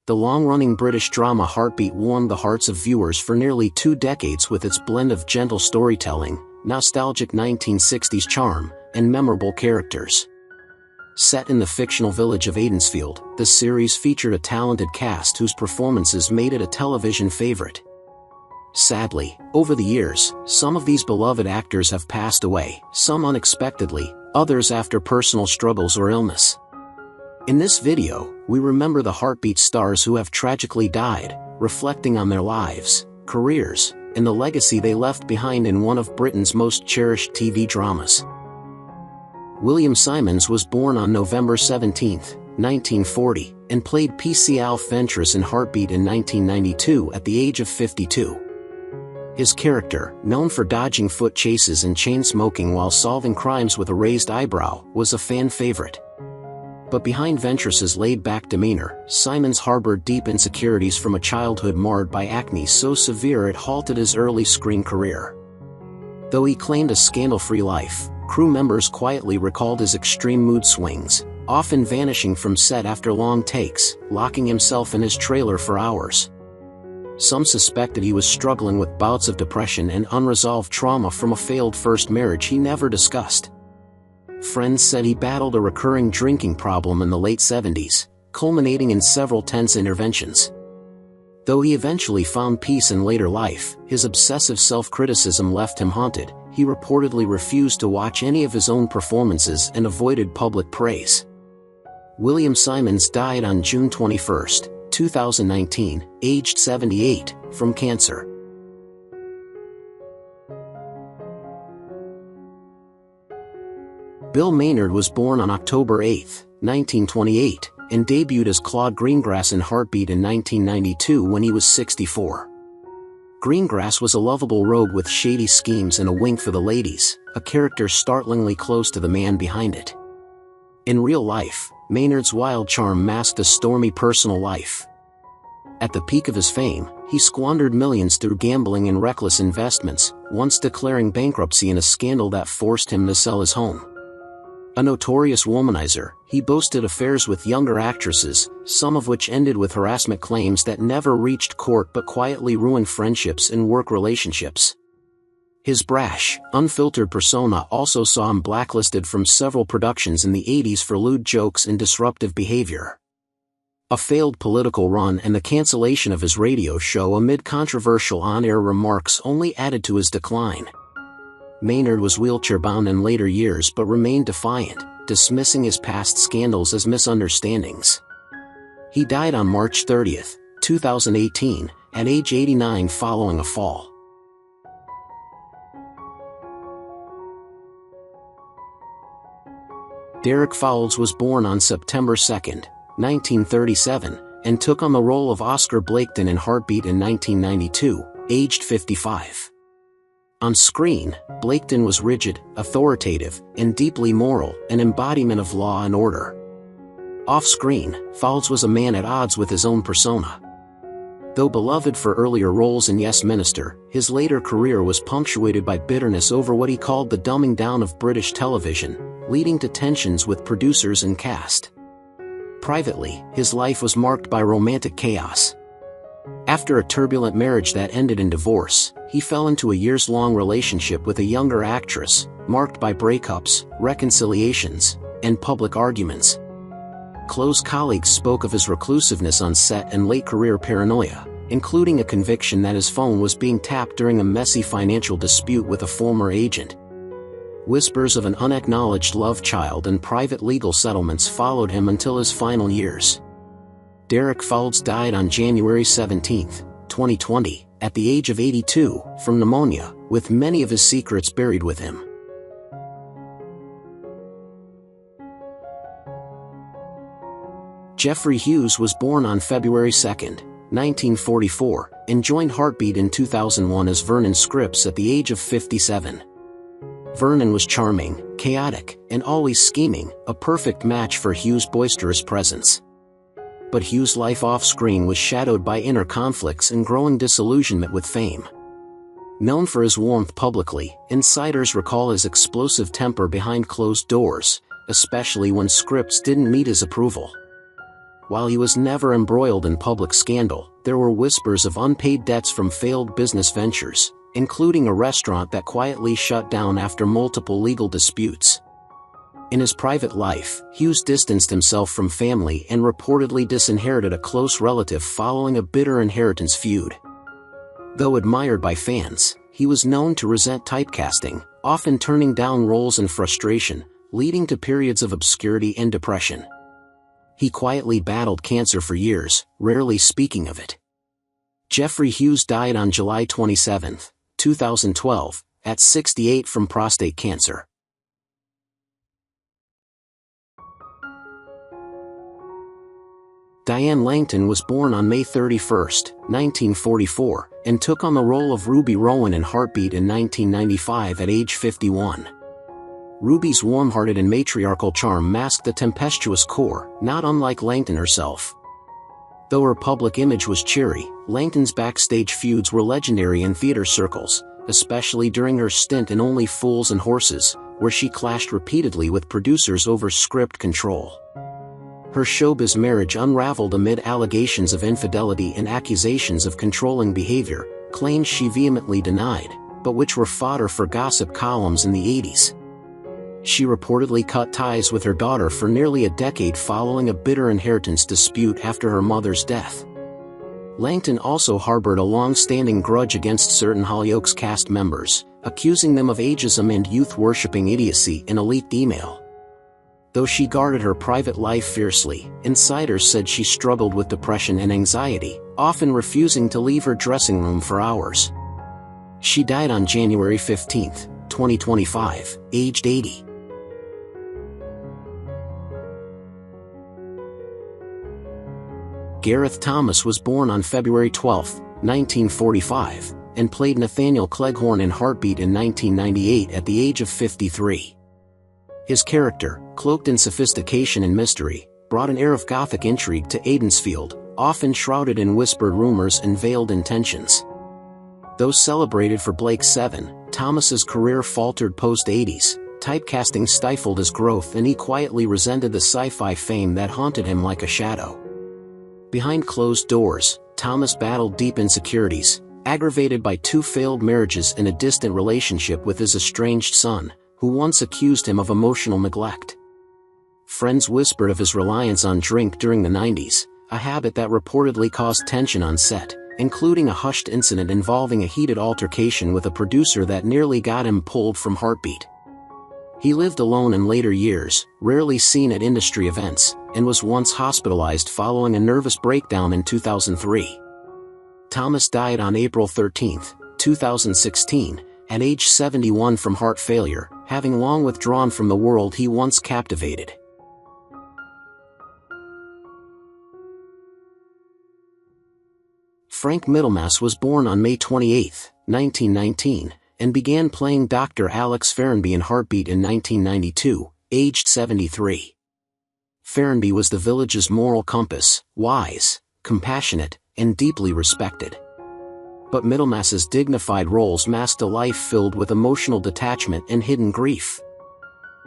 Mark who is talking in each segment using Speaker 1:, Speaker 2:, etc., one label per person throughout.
Speaker 1: the long-running British drama Heartbeat won the hearts of viewers for nearly 2 decades with its blend of gentle storytelling, nostalgic 1960s charm, and memorable characters. Set in the fictional village of Aidensfield, the series featured a talented cast whose performances made it a television favorite. Sadly, over the years, some of these beloved actors have passed away, some unexpectedly, others after personal struggles or illness. In this video, we remember the Heartbeat stars who have tragically died, reflecting on their lives, careers, and the legacy they left behind in one of Britain's most cherished TV dramas. William Symonds was born on November 17, 1940, and played P.C. Alf Ventris in Heartbeat in 1992 at the age of 52. His character, known for dodging foot chases and chain-smoking while solving crimes with a raised eyebrow, was a fan favorite. But behind Ventris's laid-back demeanor, Symonds harbored deep insecurities from a childhood marred by acne so severe it halted his early screen career. Though he claimed a scandal-free life, crew members quietly recalled his extreme mood swings, often vanishing from set after long takes, locking himself in his trailer for hours. Some suspected he was struggling with bouts of depression and unresolved trauma from a failed first marriage he never discussed. Friends said he battled a recurring drinking problem in the late 70s, culminating in several tense interventions. Though he eventually found peace in later life, his obsessive self-criticism left him haunted. He reportedly refused to watch any of his own performances and avoided public praise. William Symonds died on June 21, 2019, aged 78, from cancer. Bill Maynard was born on October 8, 1928, and debuted as Claude Greengrass in Heartbeat in 1992 when he was 64. Greengrass was a lovable rogue with shady schemes and a wink for the ladies, a character startlingly close to the man behind it. In real life, Maynard's wild charm masked a stormy personal life. At the peak of his fame, he squandered millions through gambling and reckless investments, once declaring bankruptcy in a scandal that forced him to sell his home. A notorious womanizer, he boasted affairs with younger actresses, some of which ended with harassment claims that never reached court but quietly ruined friendships and work relationships. His brash, unfiltered persona also saw him blacklisted from several productions in the 80s for lewd jokes and disruptive behavior. A failed political run and the cancellation of his radio show amid controversial on-air remarks only added to his decline. Maynard was wheelchair-bound in later years but remained defiant, dismissing his past scandals as misunderstandings. He died on March 30, 2018, at age 89 following a fall. Derek Fowles was born on September 2, 1937, and took on the role of Oscar Blaketon in Heartbeat in 1992, aged 55. On screen, Blaketon was rigid, authoritative, and deeply moral, an embodiment of law and order. Off-screen, Fowles was a man at odds with his own persona. Though beloved for earlier roles in Yes Minister, his later career was punctuated by bitterness over what he called the dumbing down of British television, leading to tensions with producers and cast. Privately, his life was marked by romantic chaos. After a turbulent marriage that ended in divorce, he fell into a years-long relationship with a younger actress, marked by breakups, reconciliations, and public arguments. Close colleagues spoke of his reclusiveness on set and late-career paranoia, including a conviction that his phone was being tapped during a messy financial dispute with a former agent. Whispers of an unacknowledged love child and private legal settlements followed him until his final years. Derek Fowles died on January 17, 2020, at the age of 82, from pneumonia, with many of his secrets buried with him. Geoffrey Hughes was born on February 2, 1944, and joined Heartbeat in 2001 as Vernon Scripps at the age of 57. Vernon was charming, chaotic, and always scheming, a perfect match for Hughes' boisterous presence. But Hughes' life off-screen was shadowed by inner conflicts and growing disillusionment with fame. Known for his warmth publicly, insiders recall his explosive temper behind closed doors, especially when scripts didn't meet his approval. While he was never embroiled in public scandal, there were whispers of unpaid debts from failed business ventures, including a restaurant that quietly shut down after multiple legal disputes. In his private life, Hughes distanced himself from family and reportedly disinherited a close relative following a bitter inheritance feud. Though admired by fans, he was known to resent typecasting, often turning down roles in frustration, leading to periods of obscurity and depression. He quietly battled cancer for years, rarely speaking of it. Geoffrey Hughes died on July 27, 2012, at 68 from prostate cancer. Diane Langton was born on May 31, 1944, and took on the role of Ruby Rowan in Heartbeat in 1995 at age 51. Ruby's warm-hearted and matriarchal charm masked a tempestuous core, not unlike Langton herself. Though her public image was cheery, Langton's backstage feuds were legendary in theater circles, especially during her stint in Only Fools and Horses, where she clashed repeatedly with producers over script control. Her showbiz marriage unraveled amid allegations of infidelity and accusations of controlling behavior, claims she vehemently denied, but which were fodder for gossip columns in the 80s. She reportedly cut ties with her daughter for nearly a decade following a bitter inheritance dispute after her mother's death. Langton also harbored a long-standing grudge against certain Hollyoaks cast members, accusing them of ageism and youth-worshipping idiocy in a leaked email. Though she guarded her private life fiercely, insiders said she struggled with depression and anxiety, often refusing to leave her dressing room for hours. She died on January 15, 2025, aged 80. Gareth Thomas was born on February 12, 1945, and played Nathaniel Cleghorn in Heartbeat in 1998 at the age of 53. His character, cloaked in sophistication and mystery, brought an air of gothic intrigue to Aidensfield, often shrouded in whispered rumors and veiled intentions. Though celebrated for Blake's 7, Thomas's career faltered post-80s, typecasting stifled his growth and he quietly resented the sci-fi fame that haunted him like a shadow. Behind closed doors, Thomas battled deep insecurities, aggravated by 2 failed marriages and a distant relationship with his estranged son, who once accused him of emotional neglect. Friends whispered of his reliance on drink during the 90s, a habit that reportedly caused tension on set, including a hushed incident involving a heated altercation with a producer that nearly got him pulled from Heartbeat. He lived alone in later years, rarely seen at industry events, and was once hospitalized following a nervous breakdown in 2003. Thomas died on April 13, 2016, at age 71 from heart failure, having long withdrawn from the world he once captivated. Frank Middlemass was born on May 28, 1919, and began playing Dr. Alex Ferrenby in Heartbeat in 1992, aged 73. Ferrenby was the village's moral compass, wise, compassionate, and deeply respected. But Middlemass's dignified roles masked a life filled with emotional detachment and hidden grief.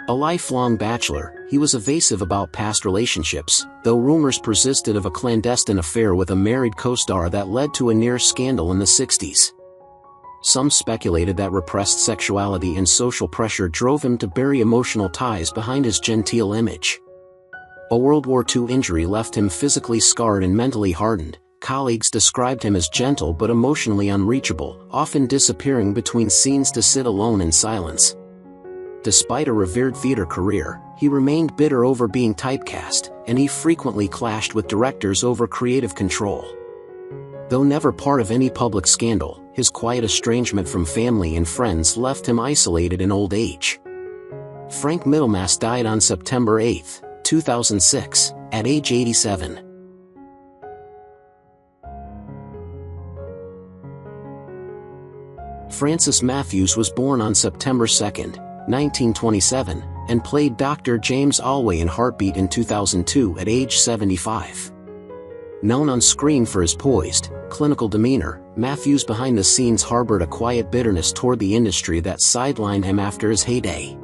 Speaker 1: A lifelong bachelor, he was evasive about past relationships, though rumors persisted of a clandestine affair with a married co-star that led to a near scandal in the 60s. Some speculated that repressed sexuality and social pressure drove him to bury emotional ties behind his genteel image. A World War II injury left him physically scarred and mentally hardened. Colleagues described him as gentle but emotionally unreachable, often disappearing between scenes to sit alone in silence. Despite a revered theater career, he remained bitter over being typecast, and he frequently clashed with directors over creative control. Though never part of any public scandal, his quiet estrangement from family and friends left him isolated in old age. Frank Middlemass died on September 8, 2006, at age 87. Francis Matthews was born on September 2, 1927, and played Dr. James Alway in Heartbeat in 2002 at age 75. Known on screen for his poised, clinical demeanor, Matthews behind the scenes harbored a quiet bitterness toward the industry that sidelined him after his heyday.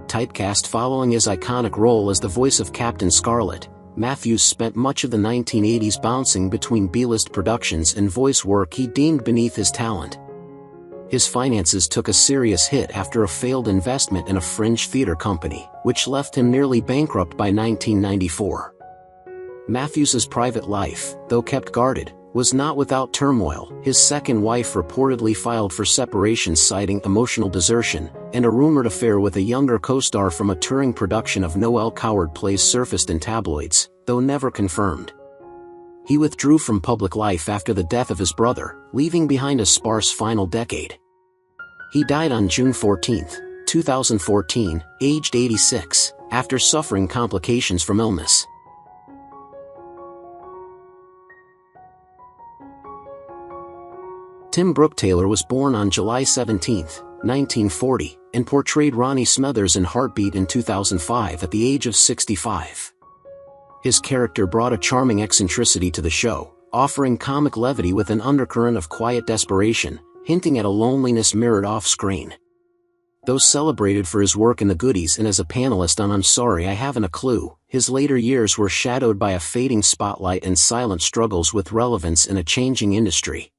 Speaker 1: Typecast following his iconic role as the voice of Captain Scarlet, Matthews spent much of the 1980s bouncing between B-list productions and voice work he deemed beneath his talent. His finances took a serious hit after a failed investment in a fringe theater company, which left him nearly bankrupt by 1994. Matthews's private life, though kept guarded, was not without turmoil. His second wife reportedly filed for separation citing emotional desertion, and a rumored affair with a younger co-star from a touring production of Noel Coward Plays surfaced in tabloids, though never confirmed. He withdrew from public life after the death of his brother, leaving behind a sparse final decade. He died on June 14, 2014, aged 86, after suffering complications from illness. Brook Taylor was born on July 17, 1940, and portrayed Ronnie Smothers in Heartbeat in 2005 at the age of 65. His character brought a charming eccentricity to the show, offering comic levity with an undercurrent of quiet desperation, hinting at a loneliness mirrored off-screen. Though celebrated for his work in The Goodies and as a panelist on I'm Sorry I Haven't a Clue, his later years were shadowed by a fading spotlight and silent struggles with relevance in a changing industry.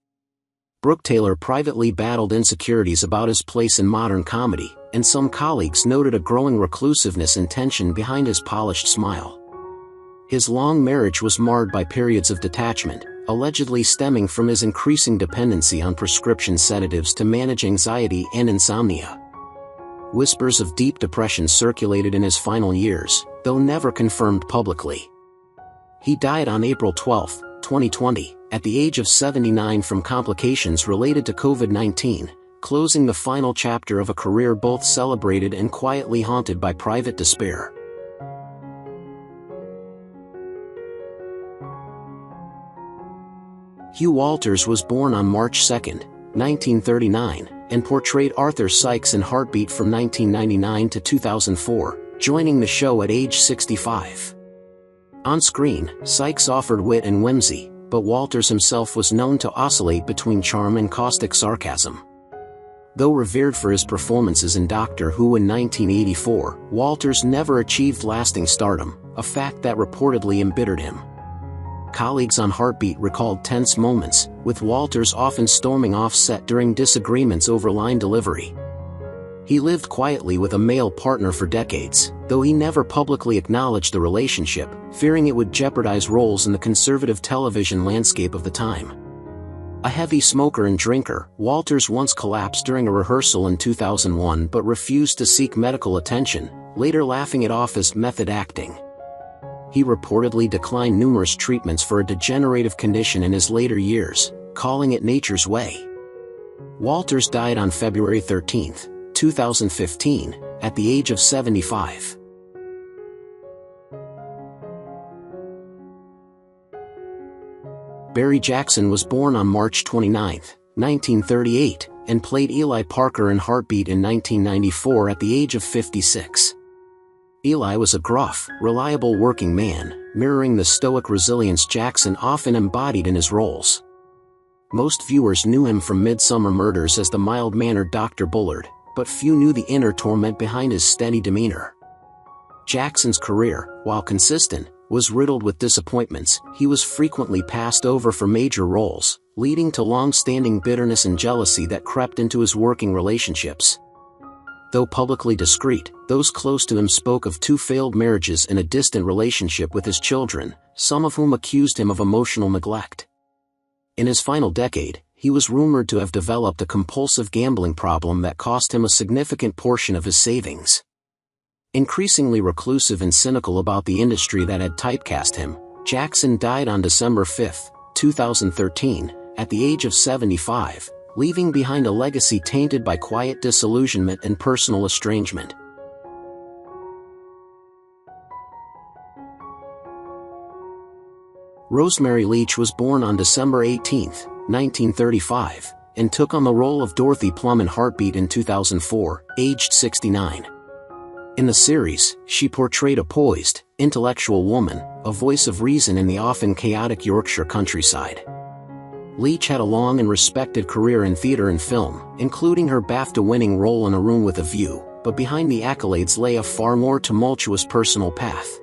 Speaker 1: Brook Taylor privately battled insecurities about his place in modern comedy, and some colleagues noted a growing reclusiveness and tension behind his polished smile. His long marriage was marred by periods of detachment, allegedly stemming from his increasing dependency on prescription sedatives to manage anxiety and insomnia. Whispers of deep depression circulated in his final years, though never confirmed publicly. He died on April 12, 2020, at the age of 79 from complications related to COVID-19, closing the final chapter of a career both celebrated and quietly haunted by private despair. Hugh Walters was born on March 2, 1939, and portrayed Arthur Sykes in Heartbeat from 1999 to 2004, joining the show at age 65. On screen, Sykes offered wit and whimsy, but Walters himself was known to oscillate between charm and caustic sarcasm. Though revered for his performances in Doctor Who in 1984, Walters never achieved lasting stardom, a fact that reportedly embittered him. Colleagues on Heartbeat recalled tense moments, with Walters often storming off set during disagreements over line delivery. He lived quietly with a male partner for decades, though he never publicly acknowledged the relationship, fearing it would jeopardize roles in the conservative television landscape of the time. A heavy smoker and drinker, Walters once collapsed during a rehearsal in 2001 but refused to seek medical attention, later laughing it off as method acting. He reportedly declined numerous treatments for a degenerative condition in his later years, calling it nature's way. Walters died on February 13, 2015, at the age of 75. Barry Jackson was born on March 29, 1938, and played Eli Parker in Heartbeat in 1994 at the age of 56. Eli was a gruff, reliable working man, mirroring the stoic resilience Jackson often embodied in his roles. Most viewers knew him from Midsummer Murders as the mild-mannered Dr. Bullard, but few knew the inner torment behind his steady demeanor. Jackson's career, while consistent, was riddled with disappointments. He was frequently passed over for major roles, leading to long-standing bitterness and jealousy that crept into his working relationships. Though publicly discreet, those close to him spoke of 2 failed marriages and a distant relationship with his children, some of whom accused him of emotional neglect. In his final decade, he was rumored to have developed a compulsive gambling problem that cost him a significant portion of his savings. Increasingly reclusive and cynical about the industry that had typecast him, Jackson died on December 5, 2013, at the age of 75, leaving behind a legacy tainted by quiet disillusionment and personal estrangement. Rosemary Leech was born on December 18, 1935, and took on the role of Dorothy Plum in Heartbeat in 2004, aged 69. In the series, she portrayed a poised, intellectual woman, a voice of reason in the often chaotic Yorkshire countryside. Leech had a long and respected career in theatre and film, including her BAFTA-winning role in A Room with a View, but behind the accolades lay a far more tumultuous personal path.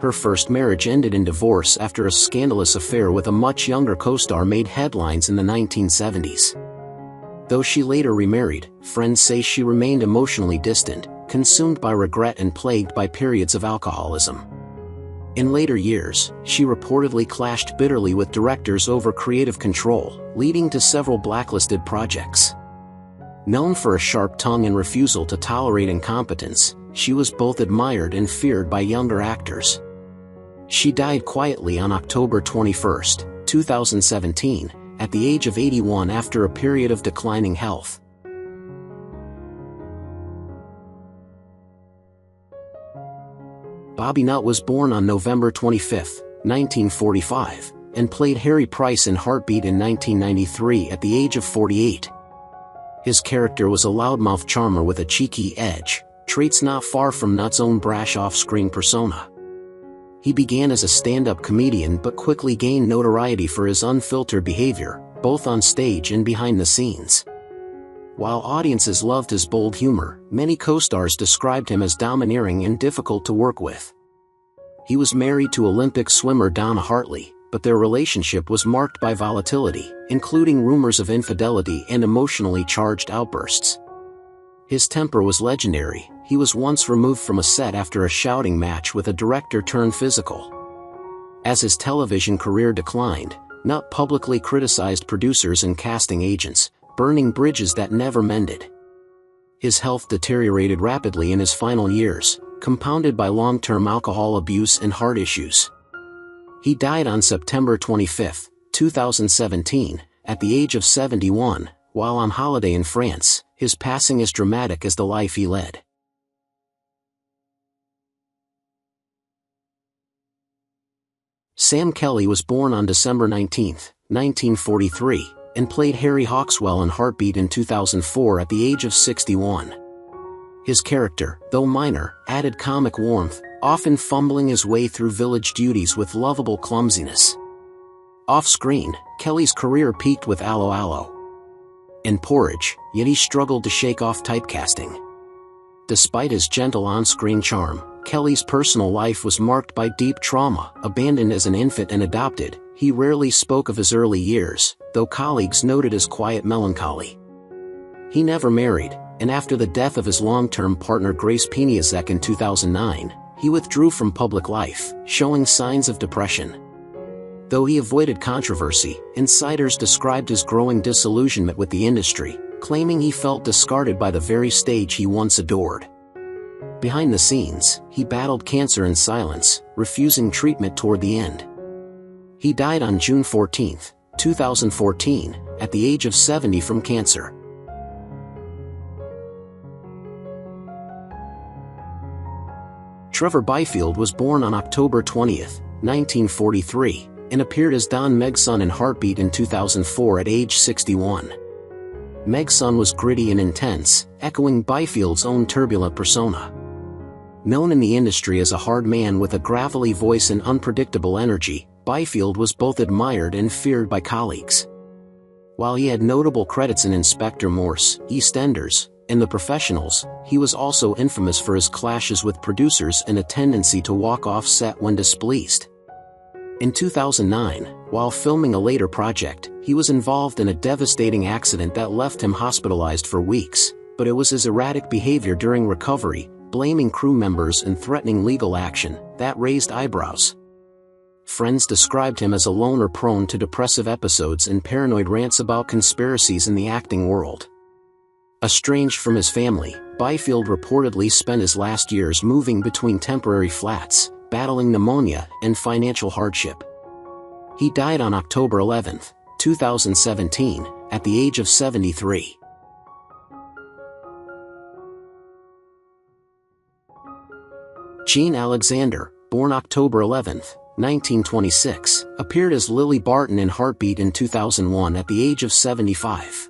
Speaker 1: Her first marriage ended in divorce after a scandalous affair with a much younger co-star made headlines in the 1970s. Though she later remarried, friends say she remained emotionally distant, consumed by regret and plagued by periods of alcoholism. In later years, she reportedly clashed bitterly with directors over creative control, leading to several blacklisted projects. Known for a sharp tongue and refusal to tolerate incompetence, she was both admired and feared by younger actors. She died quietly on October 21, 2017, at the age of 81 after a period of declining health. Bobby Nott was born on November 25, 1945, and played Harry Price in Heartbeat in 1993 at the age of 48. His character was a loudmouth charmer with a cheeky edge, traits not far from Nott's own brash off-screen persona. He began as a stand-up comedian but quickly gained notoriety for his unfiltered behavior, both on stage and behind the scenes. While audiences loved his bold humor, many co-stars described him as domineering and difficult to work with. He was married to Olympic swimmer Donna Hartley, but their relationship was marked by volatility, including rumors of infidelity and emotionally charged outbursts. His temper was legendary. He was once removed from a set after a shouting match with a director turned physical. As his television career declined, Nott publicly criticized producers and casting agents, burning bridges that never mended. His health deteriorated rapidly in his final years, compounded by long-term alcohol abuse and heart issues. He died on September 25, 2017, at the age of 71, while on holiday in France. His passing is dramatic as the life he led. Sam Kelly was born on December 19, 1943, and played Harry Hawkswell in Heartbeat in 2004 at the age of 61. His character, though minor, added comic warmth, often fumbling his way through village duties with lovable clumsiness. Off-screen, Kelly's career peaked with Allo Allo and Porridge, yet he struggled to shake off typecasting. Despite his gentle on-screen charm, Kelly's personal life was marked by deep trauma. Abandoned as an infant and adopted, he rarely spoke of his early years, though colleagues noted his quiet melancholy. He never married, and after the death of his long-term partner Grace Peniazek in 2009, he withdrew from public life, showing signs of depression. Though he avoided controversy, insiders described his growing disillusionment with the industry, claiming he felt discarded by the very stage he once adored. Behind the scenes, he battled cancer in silence, refusing treatment toward the end. He died on June 14, 2014, at the age of 70 from cancer. Trevor Biffield was born on October 20, 1943, and appeared as Don Megson in Heartbeat in 2004 at age 61. Megson was gritty and intense, echoing Bifield's own turbulent persona. Known in the industry as a hard man with a gravelly voice and unpredictable energy, Biffield was both admired and feared by colleagues. While he had notable credits in Inspector Morse, EastEnders, and The Professionals, he was also infamous for his clashes with producers and a tendency to walk off set when displeased. In 2009, while filming a later project, he was involved in a devastating accident that left him hospitalized for weeks, but it was his erratic behavior during recovery, blaming crew members and threatening legal action, that raised eyebrows. Friends described him as a loner prone to depressive episodes and paranoid rants about conspiracies in the acting world. Estranged from his family, Biffield reportedly spent his last years moving between temporary flats, battling pneumonia and financial hardship. He died on October 11, 2017, at the age of 73. Jean Alexander, born October 11, 1926, appeared as Lily Barton in Heartbeat in 2001 at the age of 75.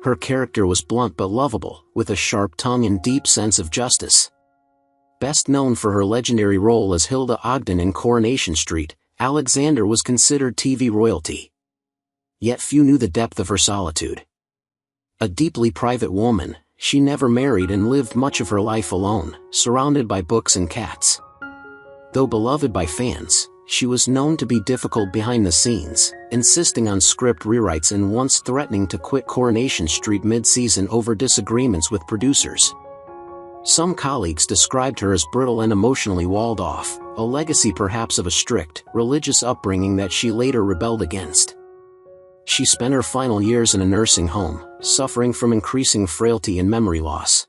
Speaker 1: Her character was blunt but lovable, with a sharp tongue and deep sense of justice. Best known for her legendary role as Hilda Ogden in Coronation Street, Alexander was considered TV royalty. Yet few knew the depth of her solitude. A deeply private woman, she never married and lived much of her life alone, surrounded by books and cats. Though beloved by fans, she was known to be difficult behind the scenes, insisting on script rewrites and once threatening to quit Coronation Street mid-season over disagreements with producers. Some colleagues described her as brittle and emotionally walled off, a legacy perhaps of a strict, religious upbringing that she later rebelled against. She spent her final years in a nursing home, suffering from increasing frailty and memory loss.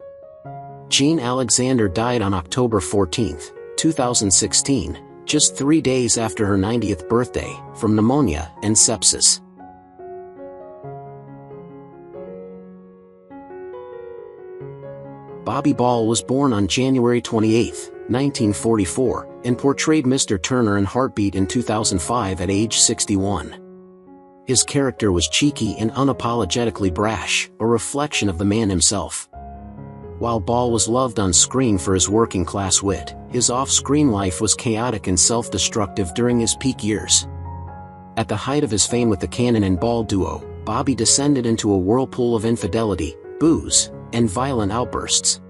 Speaker 1: Jean Alexander died on October 14, 2016, just 3 days after her 90th birthday, from pneumonia and sepsis. Bobby Ball was born on January 28, 1944, and portrayed Mr. Turner in Heartbeat in 2005 at age 61. His character was cheeky and unapologetically brash, a reflection of the man himself. While Ball was loved on screen for his working-class wit, his off-screen life was chaotic and self-destructive during his peak years. At the height of his fame with the Cannon and Ball duo, Bobby descended into a whirlpool of infidelity, booze, and violent outbursts.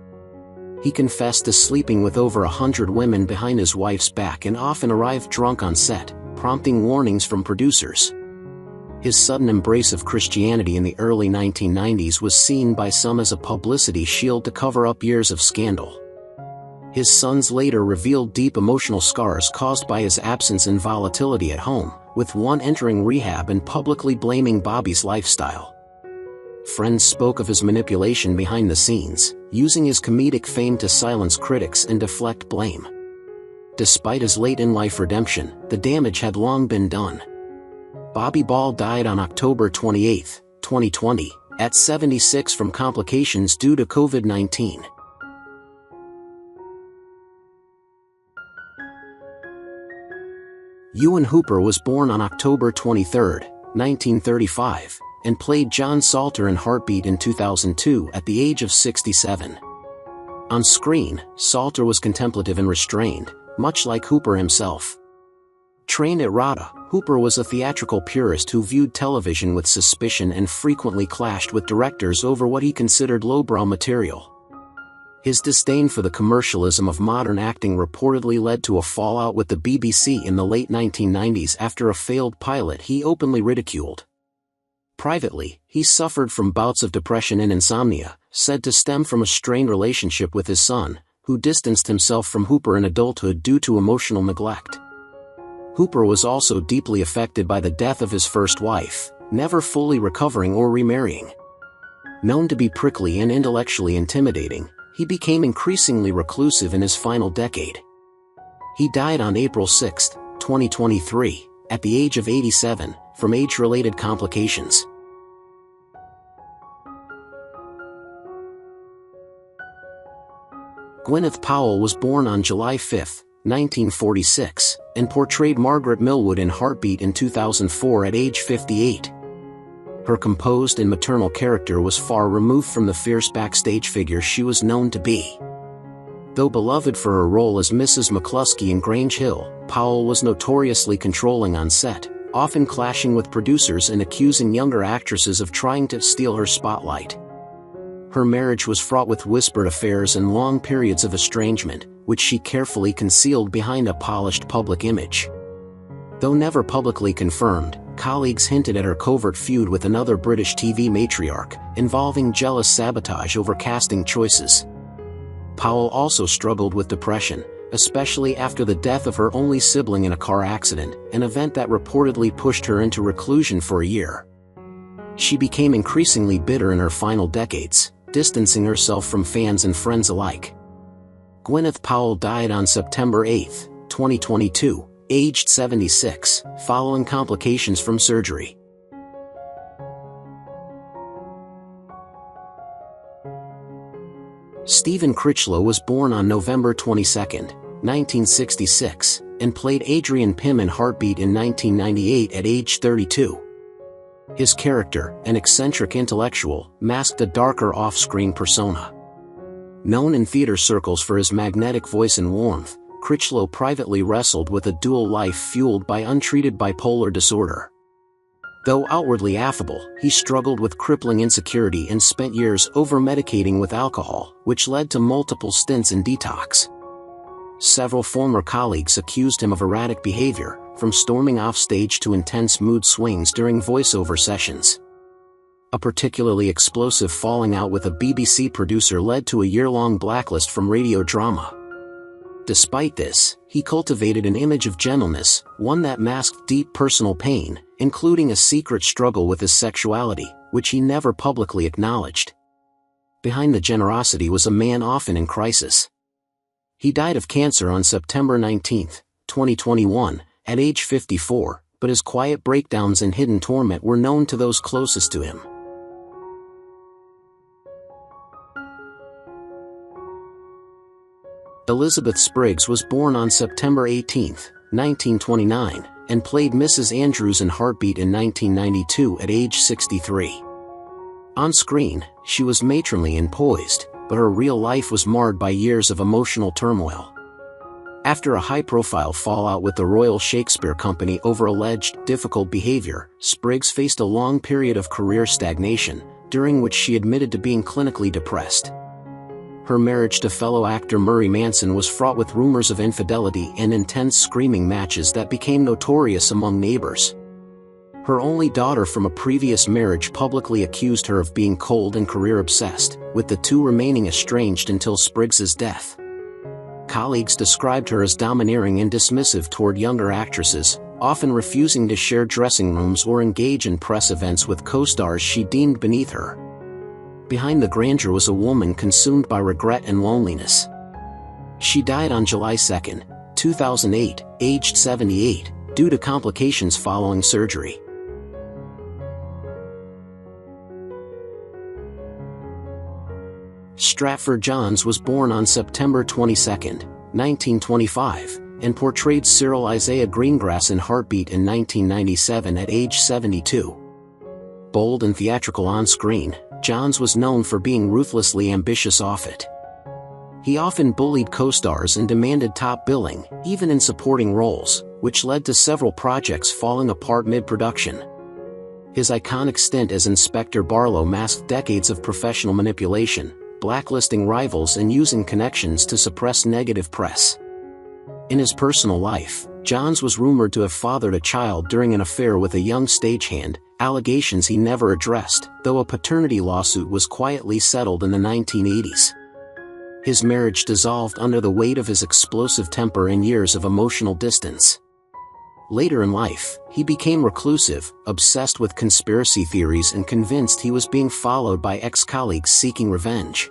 Speaker 1: He confessed to sleeping with over 100 women behind his wife's back and often arrived drunk on set, prompting warnings from producers. His sudden embrace of Christianity in the early 1990s was seen by some as a publicity shield to cover up years of scandal. His sons later revealed deep emotional scars caused by his absence and volatility at home, with one entering rehab and publicly blaming Bobby's lifestyle. Friends spoke of his manipulation behind the scenes, using his comedic fame to silence critics and deflect blame. Despite his late-in-life redemption, the damage had long been done. Bobby Ball died on October 28, 2020, at 76 from complications due to COVID-19. Ewan Hooper was born on October 23, 1935, and played John Salter in Heartbeat in 2002 at the age of 67. On screen, Salter was contemplative and restrained, much like Hooper himself. Trained at RADA, Hooper was a theatrical purist who viewed television with suspicion and frequently clashed with directors over what he considered lowbrow material. His disdain for the commercialism of modern acting reportedly led to a fallout with the BBC in the late 1990s after a failed pilot he openly ridiculed. Privately, he suffered from bouts of depression and insomnia, said to stem from a strained relationship with his son, who distanced himself from Hooper in adulthood due to emotional neglect. Hooper was also deeply affected by the death of his first wife, never fully recovering or remarrying. Known to be prickly and intellectually intimidating, he became increasingly reclusive in his final decade. He died on April 6, 2023, at the age of 87, from age-related complications. Gwyneth Powell was born on July 5, 1946, and portrayed Margaret Millwood in Heartbeat in 2004 at age 58. Her composed and maternal character was far removed from the fierce backstage figure she was known to be. Though beloved for her role as Mrs. McCluskey in Grange Hill, Powell was notoriously controlling on set, often clashing with producers and accusing younger actresses of trying to steal her spotlight. Her marriage was fraught with whispered affairs and long periods of estrangement, which she carefully concealed behind a polished public image. Though never publicly confirmed, colleagues hinted at her covert feud with another British TV matriarch, involving jealous sabotage over casting choices. Powell also struggled with depression, especially after the death of her only sibling in a car accident, an event that reportedly pushed her into reclusion for a year. She became increasingly bitter in her final decades, distancing herself from fans and friends alike. Gwyneth Powell died on September 8, 2022, aged 76, following complications from surgery. Stephen Critso was born on November 22, 1966, and played Adrian Pym in Heartbeat in 1998 at age 32. His character, an eccentric intellectual, masked a darker off-screen persona. Known in theater circles for his magnetic voice and warmth, Critso privately wrestled with a dual life fueled by untreated bipolar disorder. Though outwardly affable, he struggled with crippling insecurity and spent years over-medicating with alcohol, which led to multiple stints in detox. Several former colleagues accused him of erratic behavior, from storming off stage to intense mood swings during voiceover sessions. A particularly explosive falling out with a BBC producer led to a year-long blacklist from radio drama. Despite this, he cultivated an image of gentleness, one that masked deep personal pain, including a secret struggle with his sexuality, which he never publicly acknowledged. Behind the generosity was a man often in crisis. He died of cancer on September 19, 2021, at age 54, but his quiet breakdowns and hidden torment were known to those closest to him. Elizabeth Spriggs was born on September 18, 1929, and played Mrs. Andrews in Heartbeat in 1992 at age 63. On screen, she was matronly and poised, but her real life was marred by years of emotional turmoil. After a high-profile fallout with the Royal Shakespeare Company over alleged difficult behavior, Spriggs faced a long period of career stagnation, during which she admitted to being clinically depressed. Her marriage to fellow actor Murray Manson was fraught with rumors of infidelity and intense screaming matches that became notorious among neighbors. Her only daughter from a previous marriage publicly accused her of being cold and career-obsessed, with the two remaining estranged until Spriggs's death. Colleagues described her as domineering and dismissive toward younger actresses, often refusing to share dressing rooms or engage in press events with co-stars she deemed beneath her. Behind the grandeur was a woman consumed by regret and loneliness. She died on July 2, 2008, aged 78, due to complications following surgery. Stuart Johns was born on September 22, 1925, and portrayed Cyril Isaiah Greengrass in Heartbeat in 1997 at age 72. Bold and theatrical on screen, Johns was known for being ruthlessly ambitious off it. He often bullied co-stars and demanded top billing, even in supporting roles, which led to several projects falling apart mid-production. His iconic stint as Inspector Barlow masked decades of professional manipulation, blacklisting rivals and using connections to suppress negative press. In his personal life, Johns was rumored to have fathered a child during an affair with a young stagehand, allegations he never addressed, though a paternity lawsuit was quietly settled in the 1980s. His marriage dissolved under the weight of his explosive temper and years of emotional distance. Later in life, he became reclusive, obsessed with conspiracy theories and convinced he was being followed by ex-colleagues seeking revenge.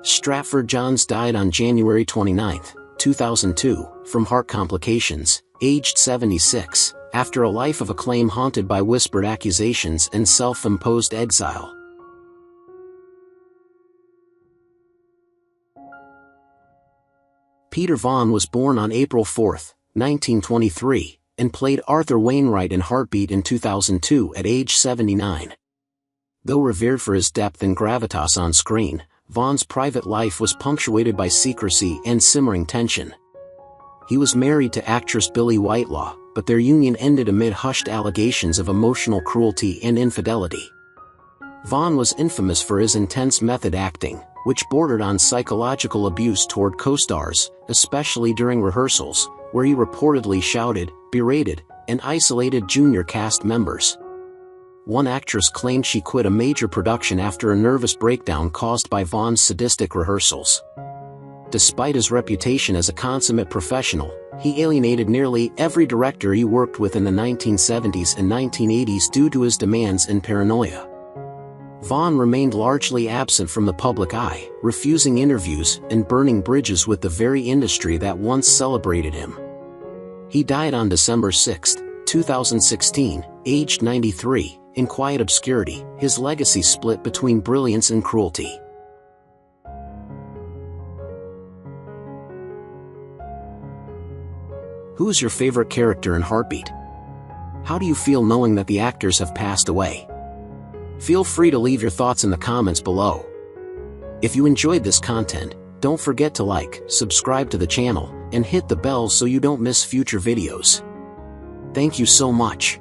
Speaker 1: Stuart Johns died on January 29, 2002, from heart complications, aged 76, after a life of acclaim haunted by whispered accusations and self-imposed exile. Peter Vaughn was born on April 4, 1923, and played Arthur Wainwright in Heartbeat in 2002 at age 79. Though revered for his depth and gravitas on screen, Vaughn's private life was punctuated by secrecy and simmering tension. He was married to actress Billie Whitelaw, but their union ended amid hushed allegations of emotional cruelty and infidelity. Vaughn was infamous for his intense method acting, which bordered on psychological abuse toward co-stars, especially during rehearsals, where he reportedly shouted, berated, and isolated junior cast members. One actress claimed she quit a major production after a nervous breakdown caused by Vaughn's sadistic rehearsals. Despite his reputation as a consummate professional, he alienated nearly every director he worked with in the 1970s and 1980s due to his demands and paranoia. Vaughn remained largely absent from the public eye, refusing interviews and burning bridges with the very industry that once celebrated him. He died on December 6, 2016, aged 93, in quiet obscurity, his legacy split between brilliance and cruelty. Who's your favorite character in Heartbeat? How do you feel knowing that the actors have passed away? Feel free to leave your thoughts in the comments below. If you enjoyed this content, don't forget to like, subscribe to the channel, and hit the bell so you don't miss future videos. Thank you so much.